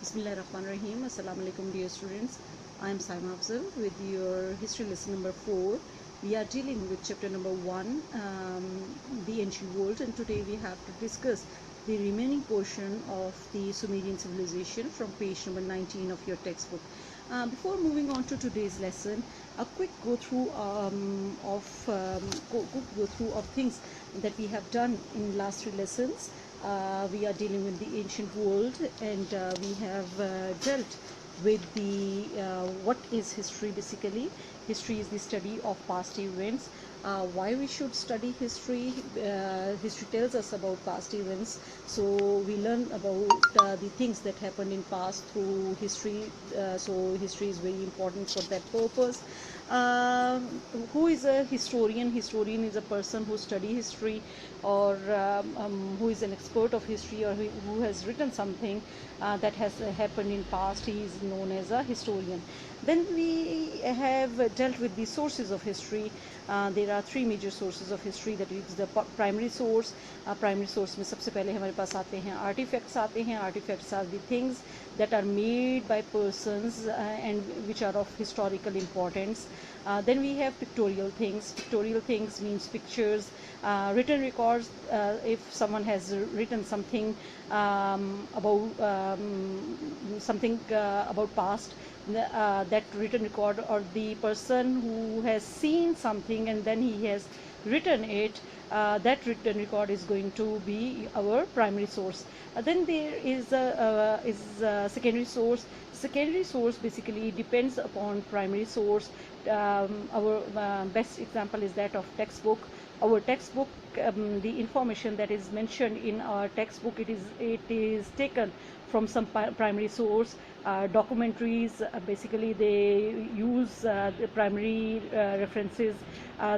Bismillahirrahmanirrahim. Assalamu alaikum, dear students. I am Saima Afzal with your history lesson number 4. We are dealing with chapter number 1, the ancient world, and today we have to discuss the remaining portion of the Sumerian civilization from page number 19 of your textbook. Before moving on to today's lesson, a quick go through of things that we have done in last 3 lessons. We are dealing with the ancient world, and we have dealt with the what is history. Basically, history is the study of past events. Why we should study history? History tells us about past events, so we learn about the things that happened in past through history. So history is very important for that purpose. Who is a historian? Historian is a person who study history, or who is an expert of history, or who has written something that has happened in past. He is known as a historian. Then we have dealt with the sources of history. There are 3 major sources of history. That is the primary source. Primary source में सबसे पहले हमारे पास आते हैं artifacts आते हैं. Artifacts are the things that are made by persons and which are of historical importance. Then we have pictorial things. Pictorial things means pictures. Written records, if someone has written something about past, that written record, or the person who has seen something and then he has written it, that written record is going to be our primary source. Then there is a secondary source. Secondary source basically depends upon primary source. Our best example is that of textbook. Our textbook, the information that is mentioned in our textbook, it is taken from some primary source. Documentaries, basically they use the primary references.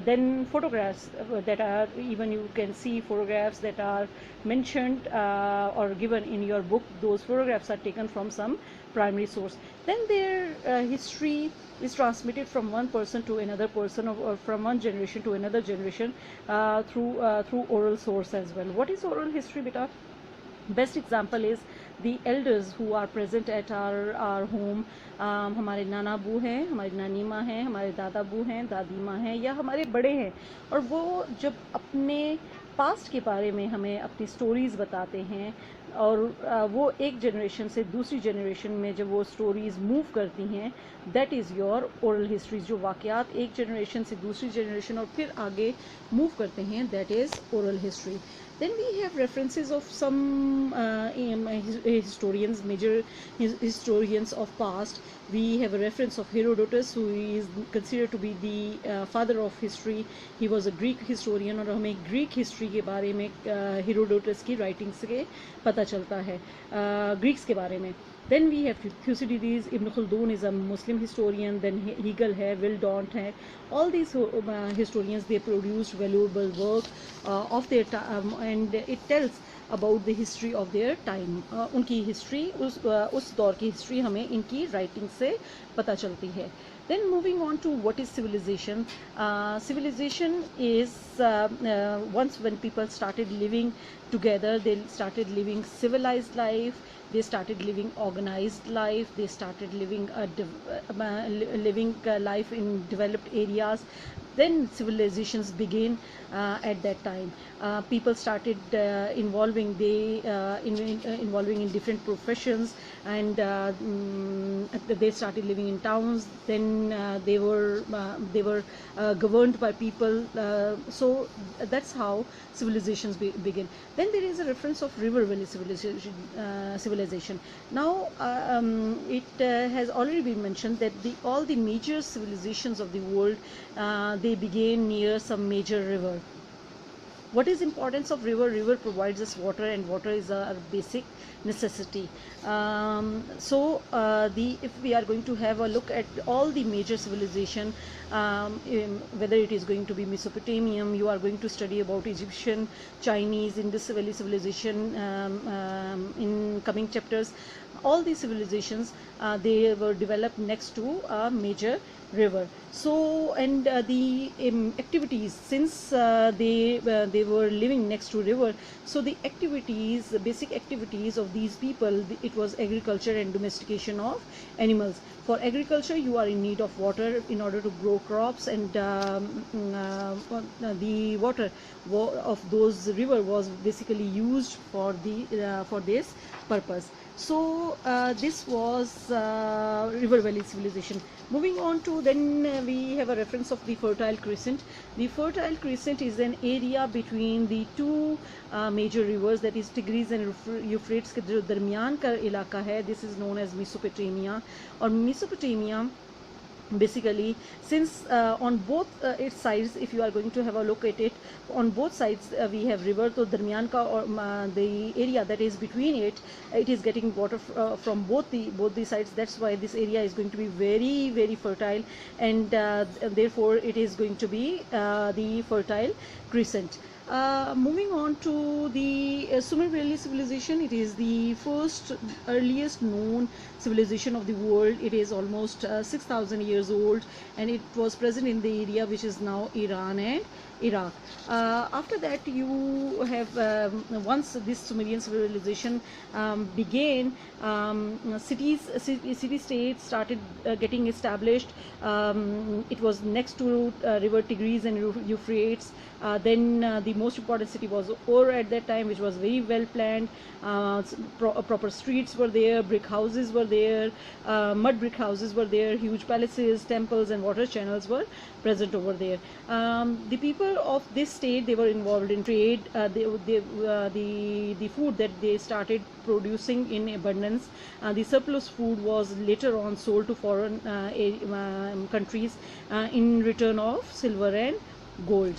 Then photographs that are, even you can see photographs that are mentioned or given in your book. Those photographs are taken from some primary source. Then their history is transmitted from one person to another person, or from one generation to another generation through oral source as well. What is oral history, beta? Best example is the elders who are present at our home. हमारे नाना अबू हैं, हमारी नानी माँ हैं, हमारे दादा अबू हैं, दादी माँ हैं, या हमारे बड़े हैं, और वो जब अपने पास्ट के बारे में हमें अपनी स्टोरीज़ बताते हैं, और वो एक जनरेशन से दूसरी जनरेशन में जब वो स्टोरीज़ मूव करती हैं, that is your oral history. जो वाक़यात एक जनरेशन से दूसरी जनरेशन और फिर आगे मूव करते हैं, that is oral history. Then we have references of some historians, major historians of past. We have a reference of Herodotus, who is considered to be the father of history. He was a Greek historian, और हमें Greek history के बारे में Herodotus की writings से पता चलता है, Greeks के बारे में. Then we have Thucydides. Ibn Khaldun is a Muslim historian. Then Hegel है, Will Daunt है. All these historians, they produced valuable work of their time, and it tells about the history of their time. उनकी history, उस दौर की history हमें इनकी writing से पता चलती है. Then moving on to what is civilization. Civilization is once when people started living together, they started living civilized life. They started living organized life. They started living life in developed areas. Then civilizations begin at that time. People started involving in different professions, and they started living in towns. Then they were governed by people. So that's how civilizations begin. Then there is a reference of river valley civilization. Now it has already been mentioned that all the major civilizations of the world, they began near some major river. What is importance of river? River provides us water, and water is a basic necessity. If we are going to have a look at all the major civilization, whether it is going to be Mesopotamian, you are going to study about Egyptian, Chinese, Indus Valley civilization in coming chapters. All these civilizations, they were developed next to a major river. So, and the activities, since they were living next to river, so the activities, the basic activities of these people, it was agriculture and domestication of animals. For agriculture, you are in need of water in order to grow crops, and the water of those river was basically used for this purpose. So this was river valley civilization. Moving on to, then we have a reference of the Fertile Crescent. The Fertile Crescent is an area between the two major rivers, that is Tigris and Euphrates के जो दरमियान का इलाका है, this is known as Mesopotamia. और Mesopotamia, basically, since on both its sides, if you are going to have a look at it, on both sides we have river, so darmiyan ka or the area that is between it, it is getting water from both the sides. That's why this area is going to be very, very fertile, and therefore it is going to be the Fertile Crescent. Moving on to the Sumer Valley civilization, it is the earliest known civilization of the world. It is almost 6,000 years old, and it was present in the area which is now Iran and Iraq. After that, you have once this Sumerian civilization began, city-states started getting established. It was next to river Tigris and Euphrates. Then the most important city was Ur at that time, which was very well planned. Proper streets were there, brick houses were there, mud brick houses were there, huge palaces, temples, and water channels were present over there. The people of this state, they were involved in trade. The food that they started producing in abundance, the surplus food was later on sold to foreign countries in return of silver and gold.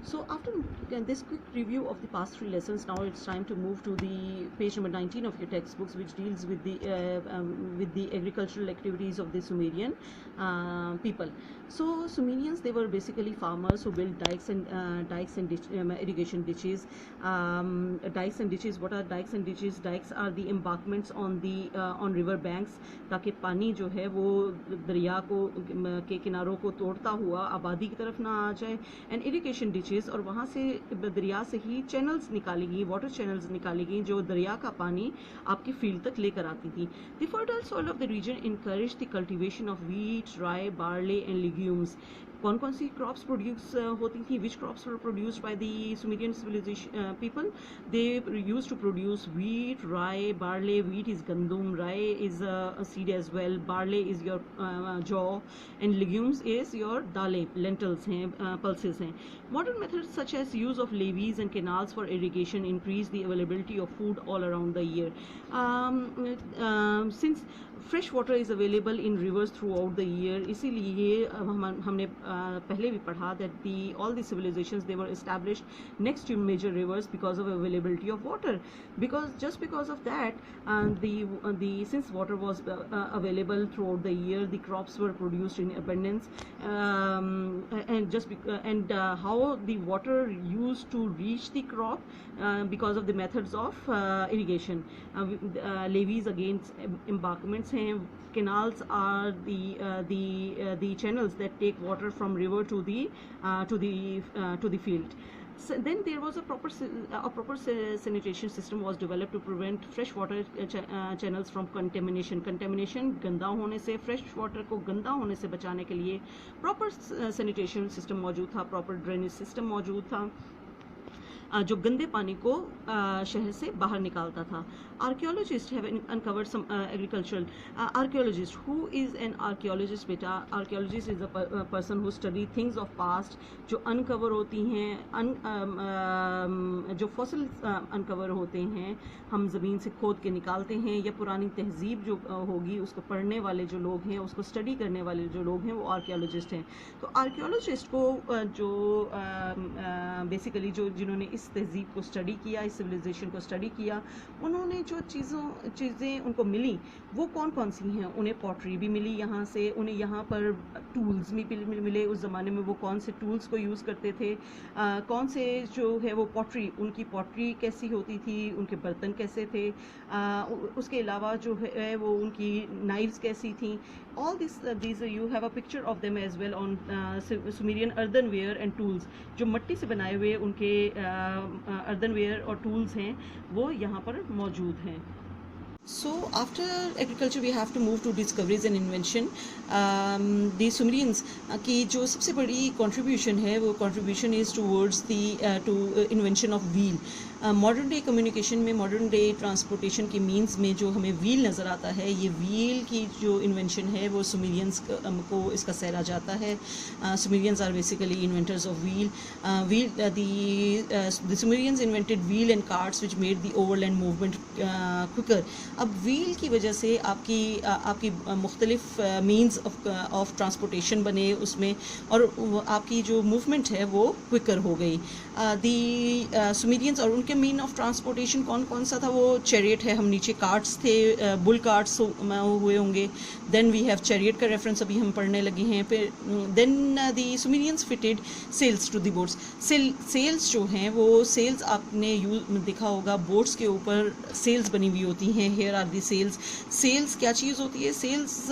So after this quick review of the past 3 lessons, now it's time to move to the page number 19 of your textbooks, which deals with the agricultural activities of the Sumerian people. So Sumerians, they were basically farmers who built dikes and irrigation ditches. Dikes and ditches. What are dikes and ditches? Dikes are the embankments on river banks, ताकि पानी जो है वो दरिया के किनारों को तोड़ता हुआ आबादी की तरफ ना आ जाए. एंड इरिगेशन डिचेस, और वहाँ से दरिया से ही चैनल्स निकाली गई, वाटर चैनल्स निकाली गई, जो दरिया का पानी आपकी फील्ड तक लेकर आती थी. The fertile soil of the region encourage the cultivation of wheat, rye, barley and legumes. कौन कौन सी क्रॉप्स प्रोड्यूस होती थी? Which crops were produced by the Sumerian civilization people? They used to produce wheat, rye, barley. Wheat is gandum, rye is a seed as well, barley is your jaw, and legumes is your dale, lentils हैं, pulses हैं. Modern methods such as use of levees and canals for irrigation increase the availability of food all around the year. Since fresh water is available in rivers throughout the year, इसीलिए हमने पहले भी पढ़ा that all the civilizations, they were established next to major rivers because of availability of water. Just because of that, since water was available throughout the year, the crops were produced in abundance, and how the water used to reach the crop because of the methods of irrigation. Levees against embankments हैं. Canals are the channels that take water from river to the field. So then there was a proper sanitation system was developed to prevent fresh water channels from contamination. गंदा होने से, fresh water को गंदा होने से बचाने के लिए proper sanitation system मौजूद था, proper drainage system मौजूद था, जो गंदे पानी को शहर से बाहर निकालता था. Archaeologists have uncovered some agricultural. Archaeologist, who is an archaeologist बेटा? Archaeologist is a person who study things of past, जो uncover होती हैं, जो fossils uncover होते हैं, हम ज़मीन से खोद के निकालते हैं, या पुरानी तहजीब जो होगी उसको पढ़ने वाले जो लोग हैं, उसको स्टडी करने वाले जो लोग हैं, वो आर्कियोलॉजिस्ट हैं. तो आर्कियोलॉजिस्ट को जो बेसिकली जो जिन्होंने اس تہذیب کو اسٹڈی کیا, اس سویلائزیشن کو اسٹڈی کیا. انہوں نے جو چیزیں ان کو ملی وہ کون کون سی ہیں؟ انہیں پوٹری بھی ملی یہاں سے, انہیں یہاں پر ٹولز بھی ملے. اس زمانے میں وہ کون سے ٹولز کو یوز کرتے تھے, کون سے جو ہے وہ پوٹری, ان کی پوٹری کیسی ہوتی تھی, ان کے برتن کیسے تھے, اس کے علاوہ جو ہے وہ ان کی نائفز کیسی تھیں. all these you have a picture of them as well on Sumerian earthenware and tools. جو مٹی سے بنائے ہوئے ان کے earthenware اور ٹولز ہیں وہ یہاں پر موجود ہیں. So after agriculture we have to move to discoveries and invention. The Sumerians کی جو سب سے بڑی contribution ہے وہ contribution is towards the to invention of wheel. Modern day communication میں, ماڈرن ڈے ٹرانسپورٹیشن کے مینز میں جو ہمیں ویل نظر آتا ہے, یہ ویل کی جو انوینشن ہے وہ سومیرینس کو اس کا سہرا جاتا ہے. Sumerians are basically inventors of wheel. The Sumerians invented wheel and carts which made the overland movement quicker. اب ویل کی وجہ سے آپ کی مختلف مینز آف ٹرانسپورٹیشن بنے اس میں, اور آپ کی جو موومنٹ ہے وہ کوئکر ہو گئی. دی سومیرینز اور ان کے مین آف ٹرانسپورٹیشن کون سا تھا؟ وہ چیریٹ ہے. ہم نیچے کارٹس تھے, بل کارٹس ہوئے ہوں گے. دین وی ہیو چیریٹ کا ریفرنس ابھی ہم پڑھنے لگے ہیں. پھر then the Sumerians fitted sails to the boats. Sails جو ہیں وہ سیلس آپ نے دیکھا ہوگا بوٹس کے اوپر سیلس بنی ہوئی ہوتی ہیں. Here are the cells. Cells کیا چیز ہوتی ہے؟ سیلس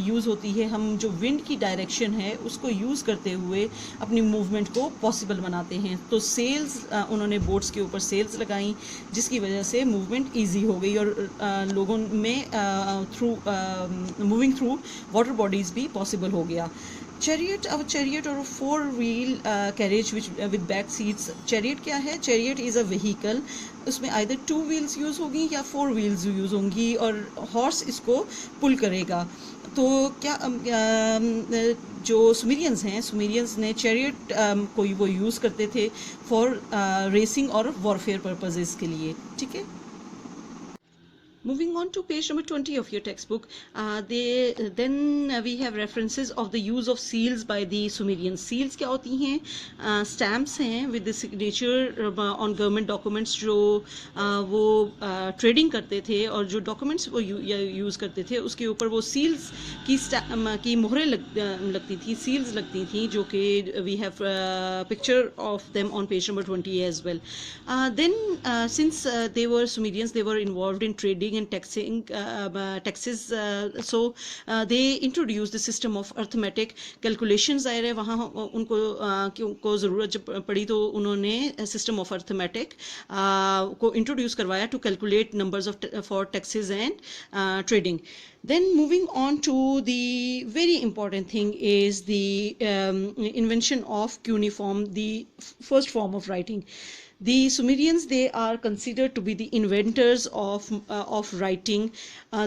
یوز ہوتی ہے, ہم جو ونڈ کی ڈائریکشن ہے اس کو یوز کرتے ہوئے اپنی موومنٹ کو پاسبل بناتے ہیں. تو سیلس انہوں نے بوٹس کے اوپر سیلز لگائیں جس کی وجہ سے موومنٹ ایزی ہو گئی, اور لوگوں میں through moving through water bodies بھی پاسبل ہو گیا. چیریٹ اور 4 wheel carriage with back seats. چیریٹ کیا ہے؟ چیریٹ از اے وہیکل. اس میں either 2 wheels یوز ہوگی یا 4 wheels یوز ہوں گی, اور ہارس اس کو پل کرے گا. تو کیا جو سومیرینز ہیں, سومیرینز نے چیریٹ کو وہ یوز کرتے تھے فار ریسنگ اور وارفیئر پرپزز کے لیے. ٹھیک ہے. Moving on to page number 20 of your textbook, then we have references of the use of seals by the Sumerians. Seals کیا ہوتی ہیں؟ stamps ہیں with the signature on government documents جو وہ ٹریڈنگ کرتے تھے, اور جو ڈاکومنٹس وہ یوز کرتے تھے اس کے اوپر وہ سیلز کی مہریں لگتی تھیں, سیلز لگتی تھیں, جو کہ we have picture of them on page number 20 as well. Then since they were Sumerians, they were involved in trading and taxes, so they introduced the system of arithmetic calculations. ظاہر ہے وہاں ان کو ضرورت جب پڑی تو انہوں نے system of arithmetic کو انٹروڈیوس کروایا to calculate numbers for taxes and trading. Then moving on to the very important thing is the invention of cuneiform, the first form of writing. The Sumerians, they are considered to be the inventors of writing.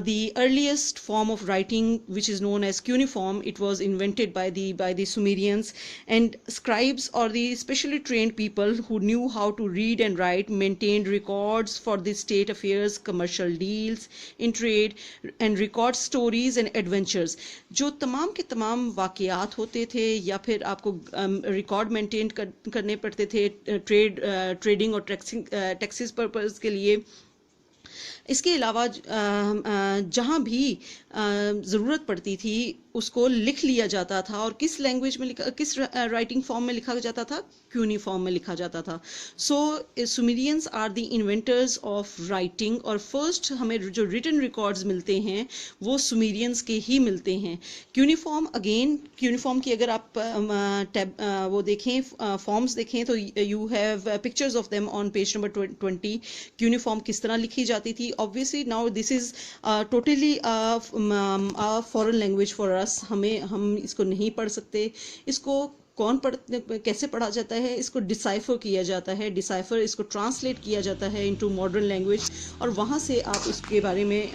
The earliest form of writing, which is known as cuneiform, it was invented by the Sumerians, and scribes or the specially trained people who knew how to read and write maintained records for the state affairs, commercial deals in trade, and record stories and adventures. جو تمام کے تمام واقعات ہوتے تھے یا پھر آپ کو ریکارڈ مینٹین کرنے پڑتے تھے ٹریڈنگ اور ٹیکسز پرپز کے لیے. اس کے علاوہ جہاں بھی ضرورت پڑتی تھی اس کو لکھ لیا جاتا تھا, اور کس لینگویج میں کس رائٹنگ فارم میں لکھا جاتا تھا؟ کیونیفارم میں لکھا جاتا تھا. So Sumerians are the inventors of writing, اور فرسٹ ہمیں جو ریٹن ریکارڈز ملتے ہیں وہ سومیرینز کے ہی ملتے ہیں. کیونیفارم, اگین کیونیفارم کی اگر آپ وہ دیکھیں فارمز دیکھیں تو you have pictures of them on page number 20. Cuneiform کس طرح لکھی جاتی تھی؟ obviously now this is totally a foreign language for us. ہم اس کو نہیں پڑھ سکتے. اس کو کیسے پڑھا جاتا ہے؟ اس کو ڈسائفر کیا جاتا ہے. ڈسائفر اس کو ٹرانسلیٹ کیا جاتا ہے انٹو ماڈرن لینگویج, اور وہاں سے آپ اس کے بارے میں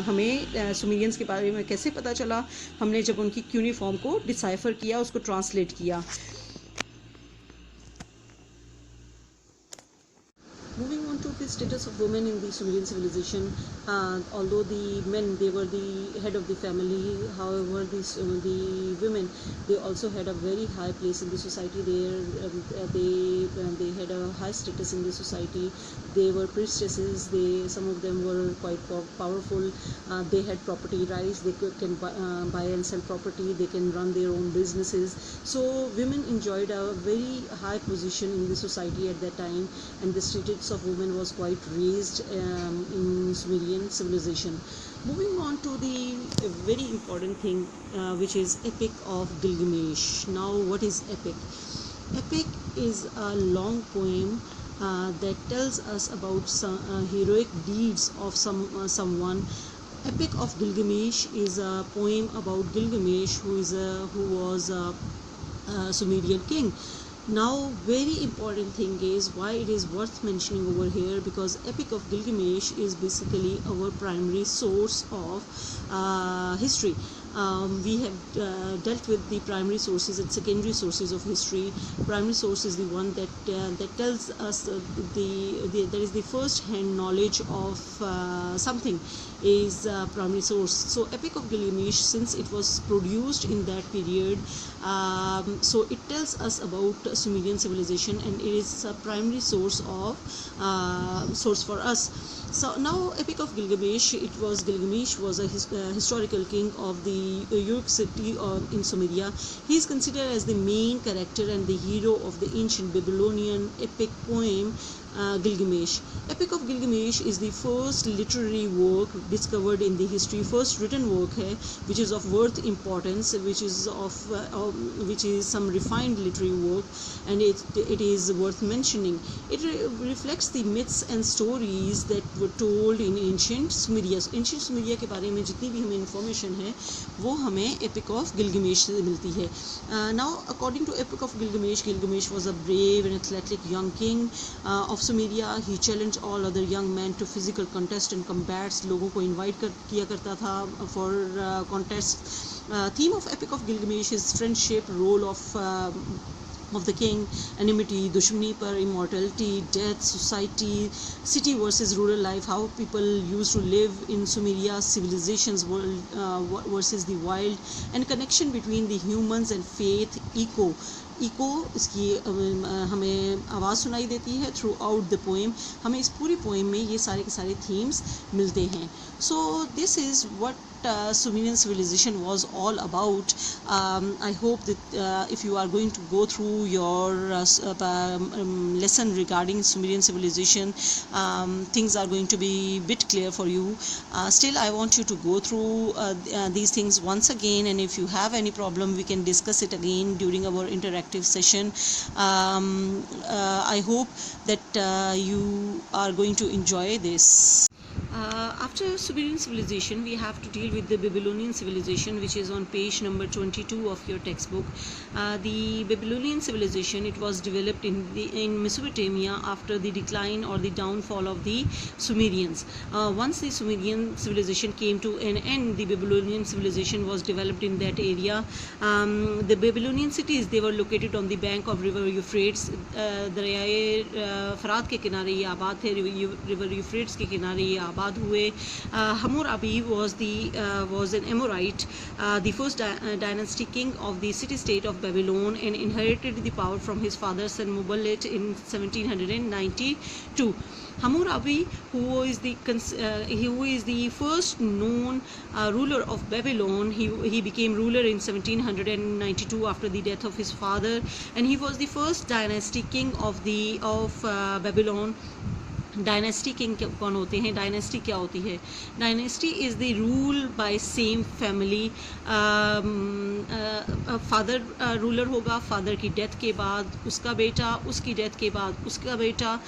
ہمیں سومیرینز کے بارے میں کیسے پتہ چلا؟ ہم نے جب ان کی کیونیفارم کو ڈسائفر کیا, اس کو ٹرانسلیٹ کیا. Moving on to the status of women in the Sumerian civilization, although the men, they were the head of the family, however the women, they also had a very high place in the society. They had a high status in the society. They were priestesses. Some of them were quite powerful. They had property rights. They can buy and sell property. They can run their own businesses. So women enjoyed a very high position in the society at that time, and the status of women was quite raised in Sumerian civilization. Moving on to the very important thing, which is Epic of Gilgamesh. Now, what is epic? Epic is a long poem that tells us about some heroic deeds of someone. Epic of Gilgamesh is a poem about Gilgamesh, who was a Sumerian king. Now, very important thing is why it is worth mentioning over here, because Epic of Gilgamesh is basically our primary source of history. We have dealt with the primary sources and secondary sources of history. Primary source is the one that tells us that is the first hand knowledge of something, is primary source. So Epic of Gilgamesh, since it was produced in that period, so it tells us about Sumerian civilization, and it is a primary source for us. So now, Epic of Gilgamesh, Gilgamesh was a historical king of the Uruk city in Sumeria. He is considered as the main character and the hero of the ancient Babylonian epic poem Gilgamesh. Epic of Gilgamesh is the first literary work discovered in the history, first written work है, which is of worth importance, which is some refined literary work, and it is worth mentioning. It reflects the myths and stories that were told in ancient Sumeria. Ancient Sumeria के बारे में जितनी भी हमें information है, वो हमें Epic of Gilgamesh से मिलती है. Now, according to Epic of Gilgamesh, Gilgamesh was a brave and athletic young king of Sumeria. He challenged all other young men to physical contest and combats. लोगों को invite किया करता था for contests. Theme of Epic of Gilgamesh is friendship, role of the king, enmity, dushmani par, immortality, death, society, city versus rural life, how people used to live in Sumeria, civilizations versus the wild, and connection between the humans and faith, eco इसकी हमें आवाज़ सुनाई देती है through out the poem. हमें इस पूरी poem में ये सारे के सारे थीम्स मिलते हैं. So this is what Sumerian civilization was all about. I hope that if you are going to go through your lesson regarding Sumerian civilization, things are going to be a bit clear for you. Still, I want you to go through these things once again, and if you have any problem, we can discuss it again during our interactive session. I hope that you are going to enjoy this. After Sumerian civilization, we have to deal with the Babylonian civilization, which is on page number 22 of your textbook. The Babylonian civilization, it was developed in Mesopotamia after the decline or the downfall of the Sumerians. Once the Sumerian civilization came to an end, the Babylonian civilization was developed in that area. The Babylonian cities, they were located on the bank of river Euphrates. दरियाए फरात के किनारे ये आबाद थे, river Euphrates के किनारे ये आबाद हुए. Hammurabi was an Amorite, the first dynasty king of the city-state of Babylon, and inherited the power from his father Sennacherib in 1792. Hammurabi, who is the first known ruler of Babylon, he became ruler in 1792 after the death of his father, and he was the first dynasty king of Babylon. Dynasty king कौन होते हैं? Dynasty क्या होती है? Dynasty is the rule by same family. Father ruler होगा, father की death के बाद उसका बेटा, उसकी डेथ के बाद उसका बेटा.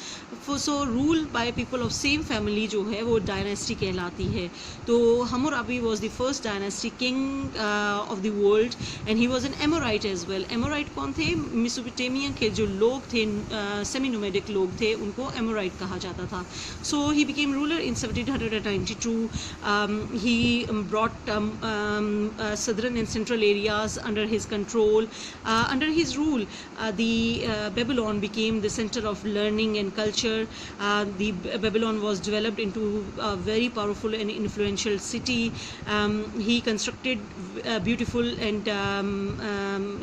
So rule by people of same family जो है वो डायनेस्टी कहलाती है. तो Hammurabi was the first dynasty king of the world, and he was an Amorite as well. Amorite कौन थे? मेसोपोटामिया के जो लोग थे, सेमी नोमैडिक लोग थे, उनको एमोराइट कहा जाता جاتا تھا. So he became ruler in 1792. He brought southern and central areas under his control. Under his rule, the Babylon became the center of learning and culture. The Babylon was developed into a very powerful and influential city. He constructed beautiful and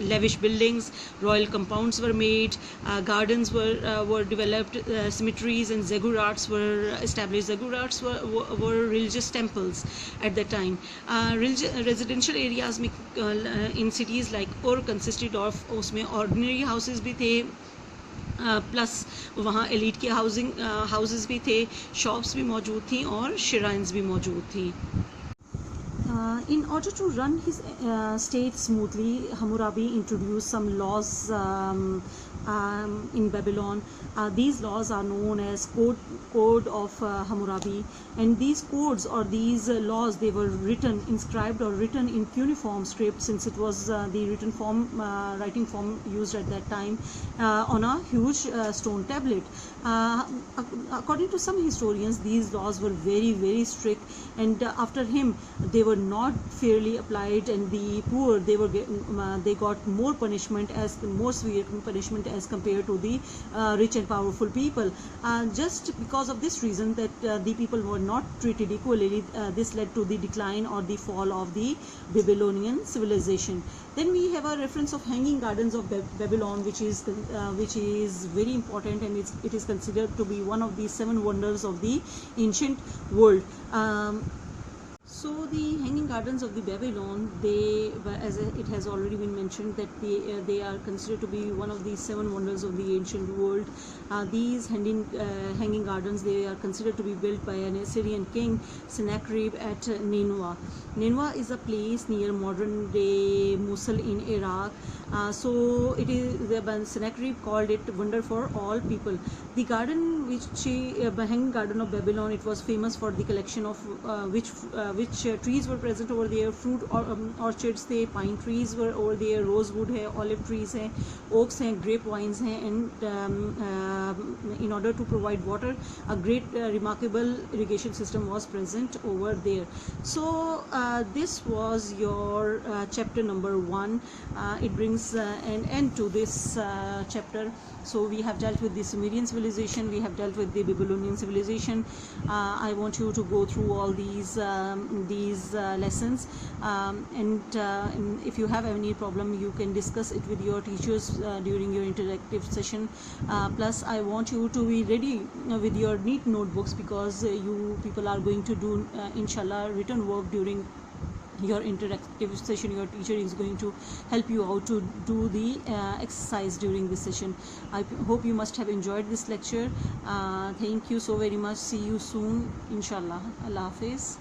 lavish buildings. Royal compounds were made. Gardens were developed. Cemeteries and ziggurats were established. Ziggurats were religious temples at that time. Residential areas in cities like Ur consisted of उसमें ordinary houses भी थे, plus वहाँ elite के houses भी थे, shops भी मौजूद थी और श्राइन्स भी मौजूद थी. In order to run his state smoothly, Hammurabi introduced some laws in Babylon. These laws are known as Code of Hammurabi, and these codes or these laws, they were written, inscribed or written in cuneiform script, since it was the writing form used at that time, on a huge stone tablet. According to some historians, these laws were very, very strict, and after him they were not fairly applied, and the poor, they got more severe punishment as compared to the rich and powerful people. Just because of this reason, that the people were not treated equally, this led to the decline or the fall of the Babylonian civilization. Then we have a reference of Hanging Gardens of Babylon, which is very important, and it is considered to be one of the 7 wonders of the ancient world. So the Hanging Gardens of the Babylon, as it has already been mentioned, that they are considered to be one of the 7 wonders of the ancient world. These hanging gardens, they are considered to be built by an Assyrian king, Sennacherib, at Nineveh. Nineveh is a place near modern day Mosul in Iraq. So it is, Sennacherib called it wonder for all people. The garden, Hanging Garden of Babylon, it was famous for the collection of which trees were present over there. Fruit orchards थे, pine trees were over there, rosewood है, olive trees हैं, oaks हैं, grape vines हैं, and in order to provide water, a great remarkable irrigation system was present over there. So this was your chapter number 1. It brings an end to this chapter. So we have dealt with the Sumerian civilization, we have dealt with the Babylonian civilization. I want you to go through all these lessons, and if you have any problem, you can discuss it with your teachers during your interactive session. Plus I want you to be ready with your neat notebooks, because you people are going to do inshallah written work during your interactive session. Your teacher is going to help you out to do the exercise during this session. I hope you must have enjoyed this lecture. Thank you so very much. See you soon inshallah. Allah Hafiz.